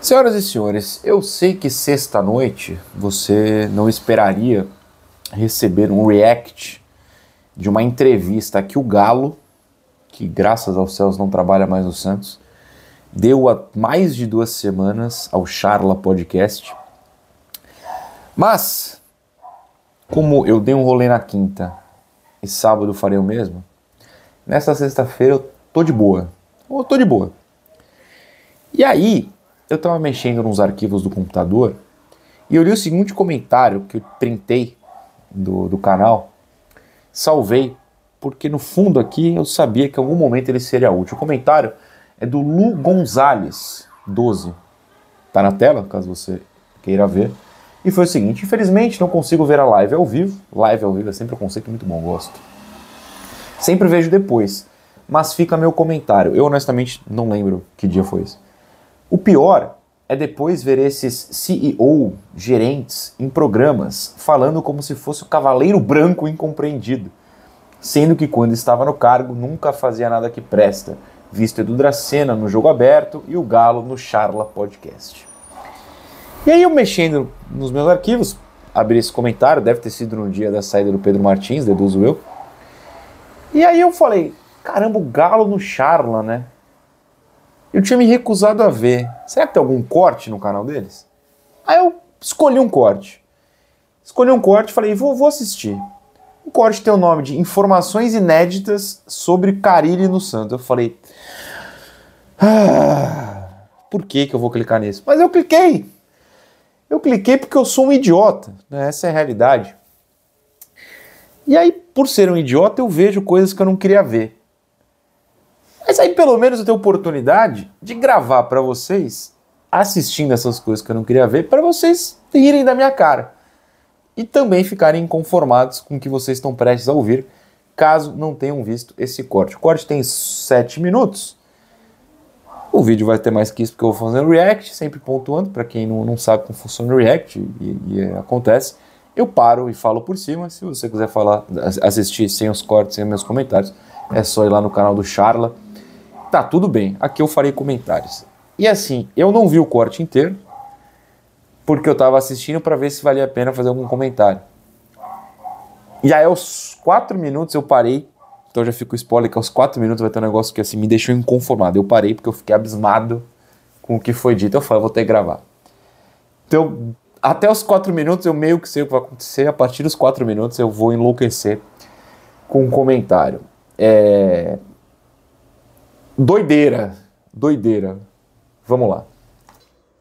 Senhoras e senhores, eu sei que sexta-noite você não esperaria receber um react de uma entrevista que o Galo, que graças aos céus não trabalha mais no Santos, deu há mais de 2 semanas ao Charla Podcast. Mas, como eu dei um rolê na quinta e sábado farei o mesmo, nessa sexta-feira eu tô de boa. Eu tô de boa. E aí, eu tava mexendo nos arquivos do computador e eu li o seguinte comentário que eu printei do canal, salvei, porque no fundo aqui eu sabia que em algum momento ele seria útil. O comentário é do Lu Gonzalez, 12. Tá na tela, caso você queira ver. E foi o seguinte: infelizmente não consigo ver a live ao vivo. Live ao vivo é sempre um conceito muito bom, gosto. Sempre vejo depois, mas fica meu comentário. Eu honestamente não lembro que dia foi esse. O pior é depois ver esses CEO, gerentes, em programas, falando como se fosse o cavaleiro branco incompreendido, sendo que quando estava no cargo nunca fazia nada que presta, visto Edu Dracena no Jogo Aberto e o Galo no Charla Podcast. E aí eu mexendo nos meus arquivos, abri esse comentário, deve ter sido no dia da saída do Pedro Martins, deduzo eu, e aí eu falei, caramba, o Galo no Charla, né? Eu tinha me recusado a ver. Será que tem algum corte no canal deles? Aí eu escolhi um corte. E falei, vou assistir. O corte tem o nome de Informações Inéditas sobre Carille no Santos. Eu falei, por que eu vou clicar nisso? Mas eu cliquei. Eu cliquei porque eu sou um idiota, né? Essa é a realidade. E aí, por ser um idiota, eu vejo coisas que eu não queria ver. Mas aí pelo menos eu tenho oportunidade de gravar para vocês, assistindo essas coisas que eu não queria ver, para vocês rirem da minha cara. E também ficarem inconformados com o que vocês estão prestes a ouvir, caso não tenham visto esse corte. O corte tem 7 minutos. O vídeo vai ter mais que isso porque eu vou fazer um react, sempre pontuando, para quem não sabe como funciona o react, e acontece. Eu paro e falo por cima. Se você quiser assistir sem os cortes, sem meus comentários, é só ir lá no canal do Charla. Tá, tudo bem, aqui eu farei comentários. E assim, eu não vi o corte inteiro, porque eu tava assistindo para ver se valia a pena fazer algum comentário. E aí aos 4 minutos eu parei, então já fica o spoiler que aos 4 minutos vai ter um negócio que assim me deixou inconformado. Eu parei porque eu fiquei abismado com o que foi dito, eu falei, vou ter que gravar. Então, até os 4 minutos eu meio que sei o que vai acontecer, a partir dos 4 minutos eu vou enlouquecer com um comentário. Doideira. Vamos lá.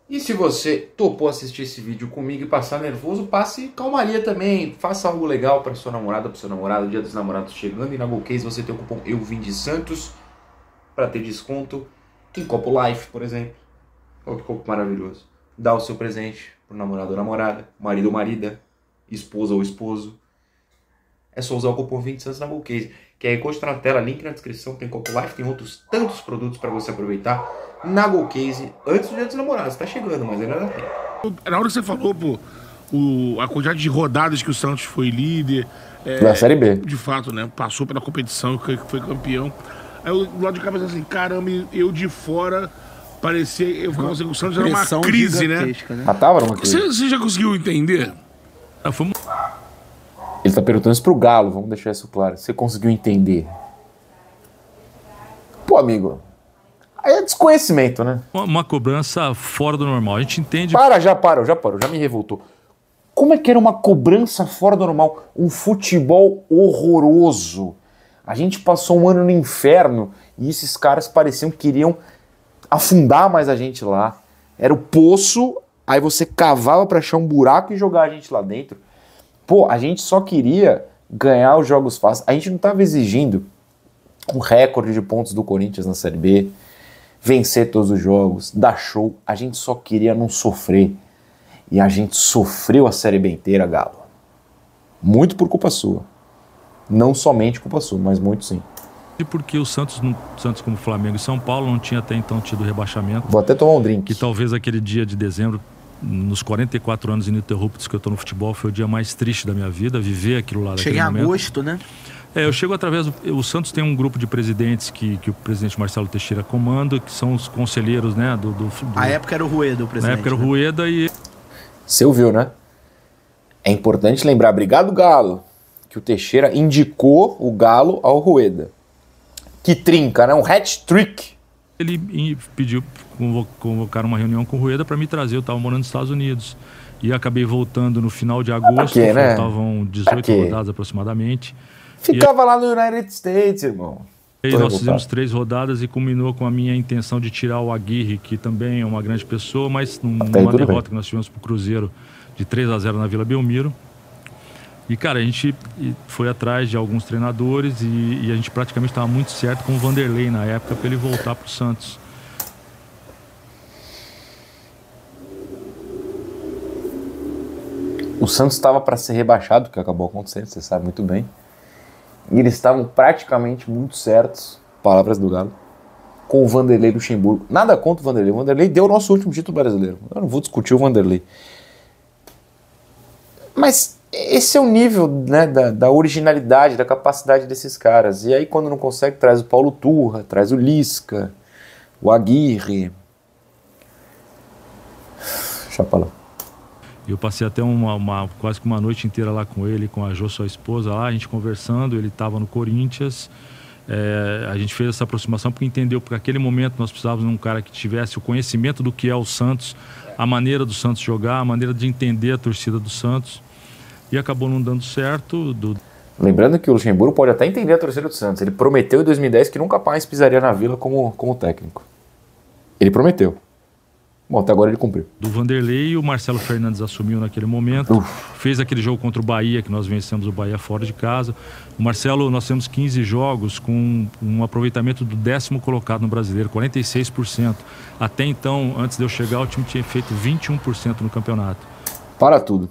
E se você topou assistir esse vídeo comigo e passar nervoso, passe calmaria também. Faça algo legal para sua namorada, para seu namorado. Dia dos Namorados chegando. E na Golcase você tem o cupom Eu Vim de Santos para ter desconto em Copo Life, por exemplo. Olha que copo maravilhoso. Dá o seu presente pro namorado ou namorada, marido ou marida, esposa ou esposo. É só usar o cupom 20 Santos na Golcase. Que aí consta na tela, link na descrição, tem Copo Life, tem outros tantos produtos para você aproveitar na Golcase antes do Dia dos Namorados. Tá chegando, mas ainda dá tempo. Na hora que você falou, pô, a quantidade de rodadas que o Santos foi líder. Da Série B. De fato, né? Passou pela competição, que foi campeão. Aí eu, do lado de cá, pensei assim, caramba, eu de fora parecia. Eu ficava assim, o Santos era uma crise, né? Tava numa crise. Você já conseguiu entender? Ele tá perguntando isso pro Galo, vamos deixar isso claro. Você conseguiu entender? Pô, amigo, aí é desconhecimento, né? Uma cobrança fora do normal. A gente entende... Já parou, já me revoltou. Como é que era uma cobrança fora do normal? Um futebol horroroso. A gente passou um ano no inferno e esses caras pareciam que queriam afundar mais a gente lá. Era o poço, aí você cavava pra achar um buraco e jogar a gente lá dentro. Pô, a gente só queria ganhar os jogos fáceis. A gente não estava exigindo um recorde de pontos do Corinthians na Série B, vencer todos os jogos, dar show. A gente só queria não sofrer. E a gente sofreu a Série B inteira, Galo. Muito por culpa sua. Não somente culpa sua, mas muito sim. E porque o Santos, como Flamengo e São Paulo, não tinha até então tido rebaixamento. Vou até tomar um drink. Que talvez aquele dia de dezembro, nos 44 anos ininterruptos que eu tô no futebol, foi o dia mais triste da minha vida, viver aquilo lá. Cheguei em agosto, né? Eu chego através o Santos tem um grupo de presidentes que o presidente Marcelo Teixeira comanda, que são os conselheiros, né? A época era o Rueda, o presidente. Na época era o Rueda e... Você ouviu, né? É importante lembrar, obrigado Galo, que o Teixeira indicou o Galo ao Rueda. Que trinca, né? Um hat-trick. Ele pediu convocar uma reunião com o Rueda para me trazer. Eu estava morando nos Estados Unidos. E acabei voltando no final de agosto. Né? Faltavam 18 rodadas aproximadamente. Ficava lá no United States, irmão. E nós fizemos 3 rodadas e culminou com a minha intenção de tirar o Aguirre, que também é uma grande pessoa, mas numa derrota que nós tivemos para o Cruzeiro de 3-0 na Vila Belmiro. E, cara, a gente foi atrás de alguns treinadores e a gente praticamente estava muito certo com o Vanderlei na época para ele voltar para o Santos. O Santos estava para ser rebaixado, o que acabou acontecendo, você sabe muito bem. E eles estavam praticamente muito certos, palavras do Galo, com o Vanderlei Luxemburgo. Nada contra o Vanderlei. O Vanderlei deu o nosso último título brasileiro. Eu não vou discutir o Vanderlei. Mas esse é o nível, né, da originalidade, da capacidade desses caras. E aí quando não consegue, traz o Paulo Turra, traz o Lisca, o Aguirre. Deixa eu falar. Eu passei até quase que uma noite inteira lá com ele, com a Jo, sua esposa, lá, a gente conversando. Ele estava no Corinthians. A gente fez essa aproximação porque entendeu que naquele momento nós precisávamos de um cara que tivesse o conhecimento do que é o Santos, a maneira do Santos jogar, a maneira de entender a torcida do Santos. E acabou não dando certo. Lembrando que o Luxemburgo pode até entender a torcida do Santos. Ele prometeu em 2010 que nunca mais pisaria na Vila como técnico. Ele prometeu. Bom, até agora ele cumpriu. Do Vanderlei, o Marcelo Fernandes assumiu naquele momento. Fez aquele jogo contra o Bahia, que nós vencemos o Bahia fora de casa. O Marcelo, nós temos 15 jogos com um aproveitamento do 10º colocado no Brasileiro, 46%. Até então, antes de eu chegar, o time tinha feito 21% no campeonato. Para tudo.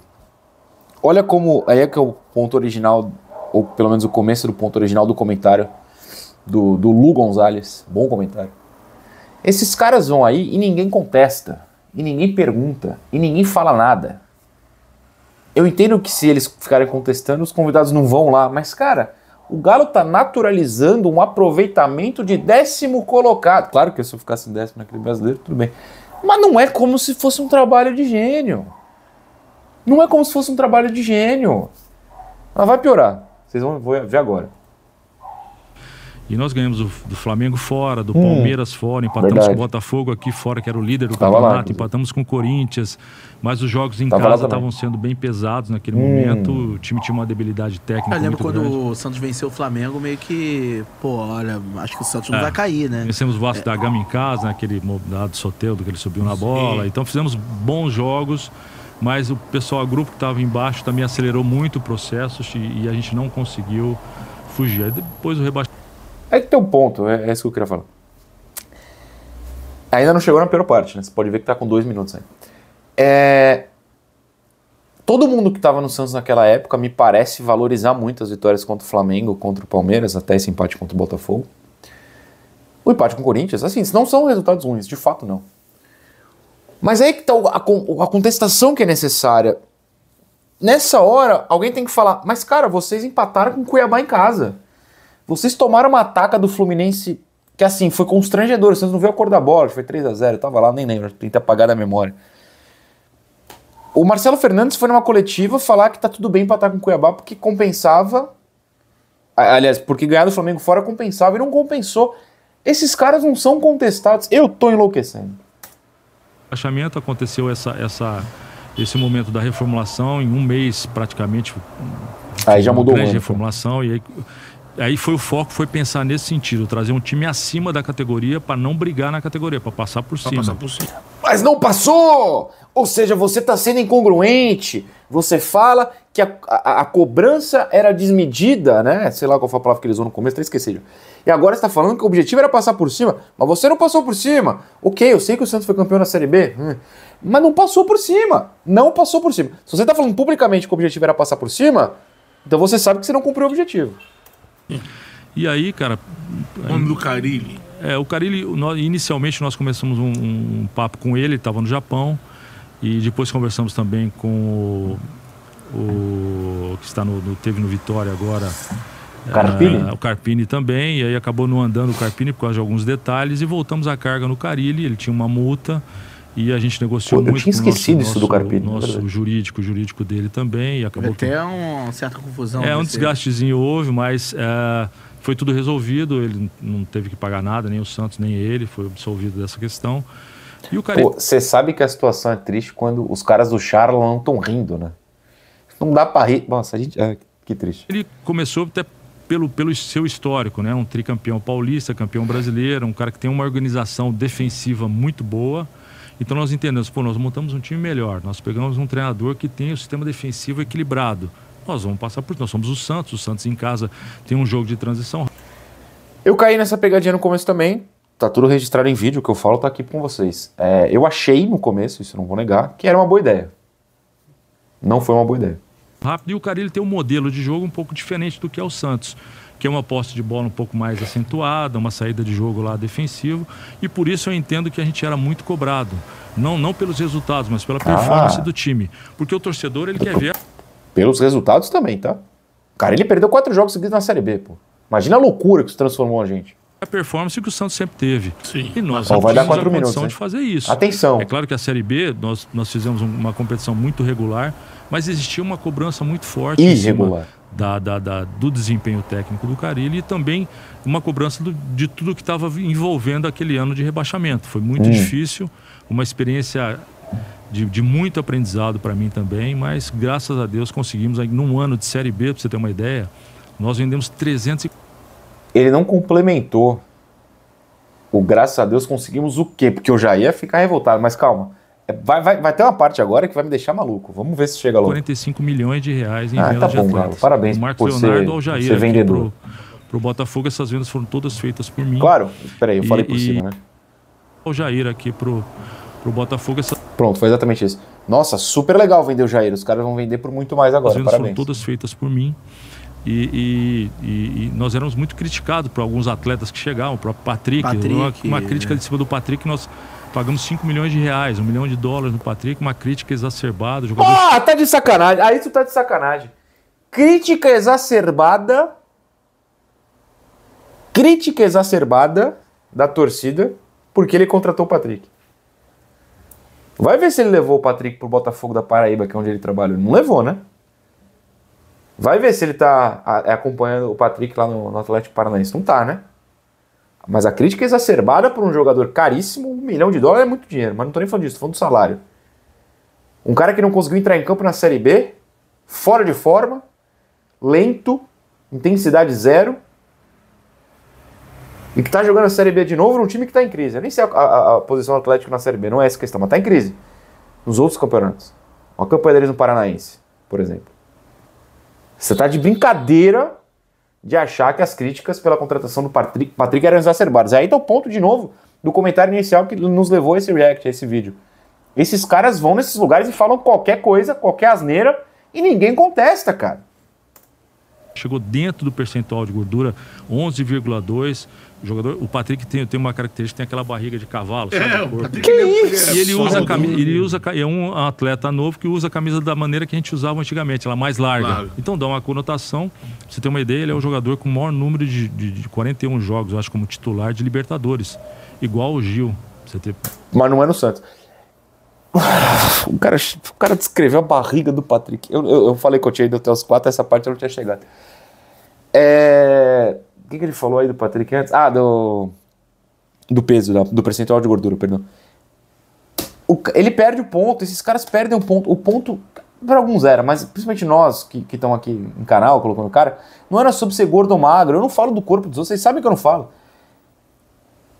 Olha como... Aí é que é o ponto original, ou pelo menos o começo do ponto original do comentário do Lu Gonzalez. Bom comentário. Esses caras vão aí e ninguém contesta, e ninguém pergunta, e ninguém fala nada. Eu entendo que se eles ficarem contestando, os convidados não vão lá, mas, cara, o Galo tá naturalizando um aproveitamento de 10º colocado. Claro que se eu ficasse em 10º naquele brasileiro, tudo bem. Mas não é como se fosse um trabalho de gênio. Não é como se fosse um trabalho de gênio. Mas vai piorar. Vocês vão ver agora. E nós ganhamos do Flamengo fora, do Palmeiras fora, empatamos com o Botafogo aqui fora, que era o líder do campeonato, empatamos com o Corinthians, mas os jogos em casa estavam sendo bem pesados naquele momento, o time tinha uma debilidade técnica. Eu lembro quando grande. O Santos venceu o Flamengo, meio que, olha, acho que o Santos não vai cair, né? Vencemos o Vasco da Gama em casa, naquele lado do Soteldo, que ele subiu na bola, então fizemos bons jogos, mas o pessoal, o grupo que estava embaixo também acelerou muito o processo e a gente não conseguiu fugir. Aí depois o rebaixamento. É que tem um ponto, é isso que eu queria falar. Ainda não chegou na pior parte, né? Você pode ver que tá com 2 minutos aí. Todo mundo que estava no Santos naquela época me parece valorizar muito as vitórias contra o Flamengo, contra o Palmeiras, até esse empate contra o Botafogo. O empate com o Corinthians, assim, não são resultados ruins, de fato não. Mas aí que tá a contestação que é necessária. Nessa hora, alguém tem que falar, mas cara, vocês empataram com o Cuiabá em casa. Vocês tomaram uma ataca do Fluminense que, assim, foi constrangedor. Vocês não viram a cor da bola, foi 3-0. Eu tava lá, nem lembro, tentei apagar da memória. O Marcelo Fernandes foi numa coletiva falar que tá tudo bem empatar com o Cuiabá porque compensava. Aliás, porque ganhar do Flamengo fora compensava e não compensou. Esses caras não são contestados. Eu tô enlouquecendo. O rebaixamento aconteceu esse momento da reformulação em um mês praticamente. Aí já mudou muito. Reformulação e aí foi o foco, foi pensar nesse sentido, trazer um time acima da categoria para não brigar na categoria, para passar por cima. Mas não passou! Ou seja, você está sendo incongruente. Você fala que a cobrança era desmedida, né? Sei lá qual foi a palavra que eles usam no começo, até esqueci. E agora você está falando que o objetivo era passar por cima, mas você não passou por cima. Ok, eu sei que o Santos foi campeão da Série B, mas não passou por cima. Não passou por cima. Se você está falando publicamente que o objetivo era passar por cima, então você sabe que você não cumpriu o objetivo. E aí, cara... O nome do Carille. O Carille, inicialmente nós começamos um papo com ele estava no Japão, e depois conversamos também com o que está teve no Vitória agora, Carpini? O Carpini também, e aí acabou não andando o Carpini por causa de alguns detalhes e voltamos a carga no Carille, ele tinha uma multa e a gente negociou muito. Eu tinha esquecido isso do Carpini. Nosso jurídico dele também. E acabou até uma certa confusão. Um desgastezinho houve, mas foi tudo resolvido, ele não teve que pagar nada, nem o Santos, nem ele, foi absolvido dessa questão. E o Carille... Você sabe que a situação é triste quando os caras do Charla não estão rindo, né? Não dá pra rir. Nossa, que triste. Ele começou até pelo seu histórico, né? Um tricampeão paulista, campeão brasileiro, um cara que tem uma organização defensiva muito boa. Então nós entendemos, nós montamos um time melhor, nós pegamos um treinador que tem o sistema defensivo equilibrado. Nós vamos passar por... Nós somos o Santos em casa tem um jogo de transição. Eu caí nessa pegadinha no começo também, tá tudo registrado em vídeo, o que eu falo tá aqui com vocês. Eu achei no começo, isso eu não vou negar, que era uma boa ideia. Não foi uma boa ideia. Rápido, e o Carille tem um modelo de jogo um pouco diferente do que é o Santos, que é uma posse de bola um pouco mais acentuada, uma saída de jogo lá defensivo, e por isso eu entendo que a gente era muito cobrado, não pelos resultados, mas pela performance do time, porque o torcedor ele quer ver... Pelos resultados também, tá? O Carille perdeu 4 jogos seguidos na Série B, pô. Imagina a loucura que isso transformou a gente. A performance que o Santos sempre teve. Sim. E nós vai dar 4 a minutos, condição né? de fazer isso. Atenção. É claro que a Série B, nós fizemos uma competição muito regular, mas existia uma cobrança muito forte irregular do desempenho técnico do Carille e também uma cobrança de tudo que estava envolvendo aquele ano de rebaixamento. Foi muito difícil, uma experiência de muito aprendizado para mim também, mas graças a Deus conseguimos, num ano de Série B, para você ter uma ideia, nós vendemos 300 Ele não complementou o graças a Deus conseguimos o quê? Porque eu já ia ficar revoltado, mas calma. Vai ter uma parte agora que vai me deixar maluco. Vamos ver se chega logo. 45 milhões de reais em venda tá de bom, atletas. Galo. Parabéns o Marcos por Leonardo ao Jair ser vendedor. Pro Botafogo, essas vendas foram todas feitas por mim. Claro, peraí, eu falei por cima, né? O Jair aqui pro Botafogo. Pronto, foi exatamente isso. Nossa, super legal vender o Jair. Os caras vão vender por muito mais agora. As vendas Parabéns. foram todas feitas por mim. E nós éramos muito criticados por alguns atletas que chegavam, o próprio Patrick. Uma crítica de cima do Patrick, nós pagamos 5 milhões de reais, $1 milhão no Patrick, uma crítica exacerbada. Jogador... tá de sacanagem. Aí tu tá de sacanagem. Crítica exacerbada da torcida porque ele contratou o Patrick. Vai ver se ele levou o Patrick pro Botafogo da Paraíba, que é onde ele trabalha. Não levou, né? Vai ver se ele tá acompanhando o Patrick lá no Atlético Paranaense. Não tá, né? Mas a crítica exacerbada por um jogador caríssimo, $1 milhão é muito dinheiro, mas não tô nem falando disso, tô falando do salário. Um cara que não conseguiu entrar em campo na Série B, fora de forma, lento, intensidade zero, e que tá jogando a Série B de novo num time que tá em crise. Eu nem sei a posição do Atlético na Série B, não é essa a questão, mas tá em crise. Nos outros campeonatos. Olha a campanha deles no Paranaense, por exemplo. Você tá de brincadeira de achar que as críticas pela contratação do Patrick eram exacerbadas. Aí tá o ponto, de novo, do comentário inicial que nos levou a esse react, a esse vídeo. Esses caras vão nesses lugares e falam qualquer coisa, qualquer asneira, e ninguém contesta, cara. Chegou dentro do percentual de gordura, 11,2. O Patrick tem uma característica, tem aquela barriga de cavalo, sabe? O Patrick que isso? E ele usa é um atleta novo que usa a camisa da maneira que a gente usava antigamente, ela mais larga. Claro. Então dá uma conotação. Pra você ter uma ideia, ele é o jogador com o maior número de 41 jogos, eu acho, como titular de Libertadores. Igual o Gil. Mas não é no Santos. O cara descreveu a barriga do Patrick. Eu falei que eu tinha ido até os 4, essa parte eu não tinha chegado. O que ele falou aí do Patrick antes? Do peso, do percentual de gordura, perdão. Ele perde o ponto, esses caras perdem o ponto. O ponto, para alguns era, mas principalmente nós que estão aqui em canal, colocando o cara, não era sobre ser gordo ou magro. Eu não falo do corpo dos outros, vocês sabem que eu não falo.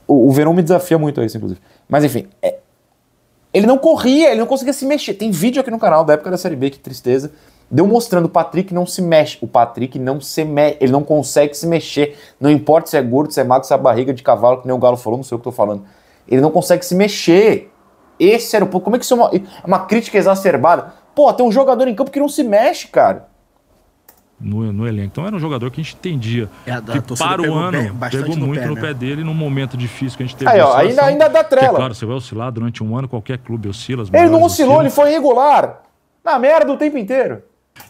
O Verão me desafia muito a isso, inclusive. Mas enfim, ele não corria, ele não conseguia se mexer. Tem vídeo aqui no canal da época da Série B, que tristeza. Deu mostrando o Patrick não se mexe. O Patrick não se mexe, ele não consegue se mexer. Não importa se é gordo, se é magro, se é barriga de cavalo, que nem o Galo falou, não sei o que eu tô falando. Ele não consegue se mexer. Esse era o ponto. Como é que isso é uma crítica exacerbada? Pô, tem um jogador em campo que não se mexe, cara. No elenco. Então era um jogador que a gente entendia que para o ano pegou muito no pé dele num momento difícil que a gente teve. Aí, ó, ainda dá trela. Porque, claro, você vai oscilar durante um ano, qualquer clube oscila. Ele não oscilou, ele foi irregular. Na merda o tempo inteiro.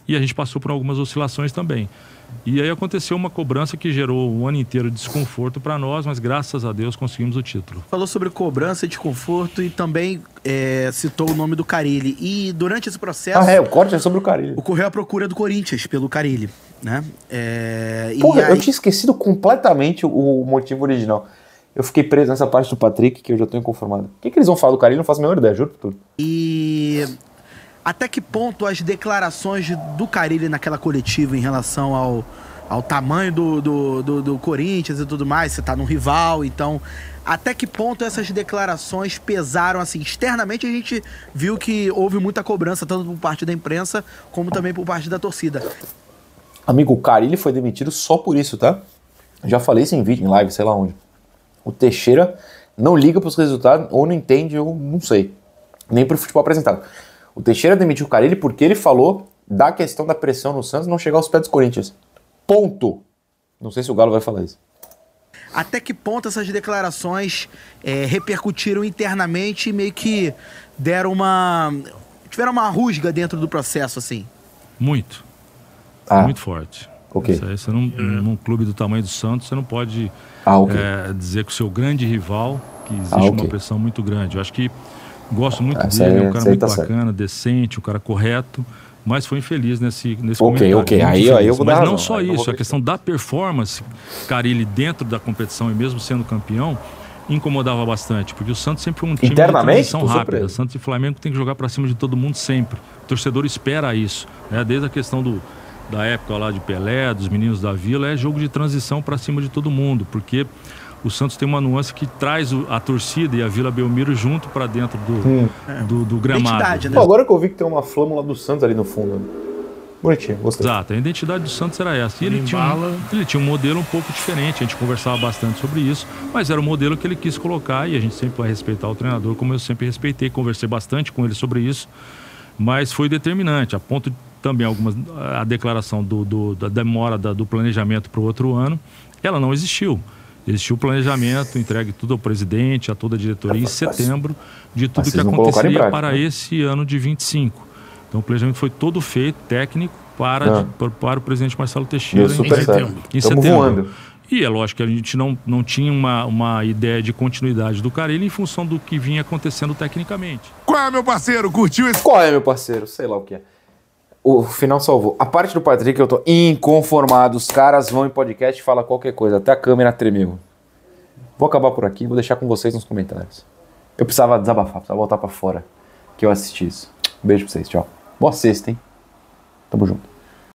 E a gente passou por algumas oscilações também. E aí aconteceu uma cobrança que gerou um ano inteiro de desconforto para nós, mas graças a Deus conseguimos o título. Falou sobre cobrança e desconforto e também citou o nome do Carille. E durante esse processo... o corte é sobre o Carille. Ocorreu a procura do Corinthians pelo Carille, né? Porra, eu tinha esquecido completamente o motivo original. Eu fiquei preso nessa parte do Patrick, que eu já tô inconformado. O que eles vão falar do Carille? Não faço a menor ideia, juro por tudo. E até que ponto as declarações do Carille naquela coletiva em relação ao tamanho do Corinthians e tudo mais, você tá num rival, então... Até que ponto essas declarações pesaram, assim, externamente a gente viu que houve muita cobrança, tanto por parte da imprensa, como também por parte da torcida. Amigo, o Carille foi demitido só por isso, tá? Já falei isso em vídeo, em live, sei lá onde. O Teixeira não liga pros resultados, ou não entende, ou não sei. Nem pro futebol apresentado. O Teixeira demitiu o Carille porque ele falou da questão da pressão no Santos não chegar aos pés dos Corinthians. Ponto. Não sei se o Galo vai falar isso. Até que ponto essas declarações repercutiram internamente e meio que tiveram uma rusga dentro do processo, assim? Muito. Muito forte. Ok. Você num clube do tamanho do Santos, você não pode dizer que o seu grande rival, que existe uma pressão muito grande. Eu acho que gosto muito dele, é um cara muito bacana, decente, um cara correto, mas foi infeliz nesse comentário. Ok. Aí eu vou dar Mas razão. não só isso, a questão da performance, Carille dentro da competição e mesmo sendo campeão, incomodava bastante, porque o Santos sempre foi um time de transição rápida. O Santos e Flamengo tem que jogar pra cima de todo mundo sempre. O torcedor espera isso, né? Desde a questão da época lá de Pelé, dos meninos da Vila, é jogo de transição pra cima de todo mundo, porque o Santos tem uma nuance que traz a torcida e a Vila Belmiro junto pra dentro do gramado. Né? Pô, agora que eu vi que tem uma flâmula do Santos ali no fundo. Bonitinho, gostei. Exato, a identidade do Santos era essa. E ele tinha um modelo um pouco diferente, a gente conversava bastante sobre isso, mas era o modelo que ele quis colocar e a gente sempre vai respeitar o treinador, como eu sempre respeitei, conversei bastante com ele sobre isso, mas foi determinante, a ponto de também a declaração da demora do planejamento para o outro ano, ela não existiu. Existiu o planejamento, entregue tudo ao presidente, a toda a diretoria em setembro, de tudo que aconteceria para esse ano de 25. Então o planejamento foi todo feito, técnico, para o presidente Marcelo Teixeira em setembro. Voando. E é lógico que a gente não tinha uma ideia de continuidade do Carille em função do que vinha acontecendo tecnicamente. Qual é, meu parceiro? Curtiu esse? Qual é, meu parceiro? Sei lá o que é. O final salvou. A parte do Patrick eu tô inconformado. Os caras vão em podcast e falam qualquer coisa. Até a câmera tremeu. Vou acabar por aqui. Vou deixar com vocês nos comentários. Eu precisava desabafar. Precisava voltar pra fora. Que eu assisti isso. Beijo pra vocês. Tchau. Boa sexta, hein? Tamo junto.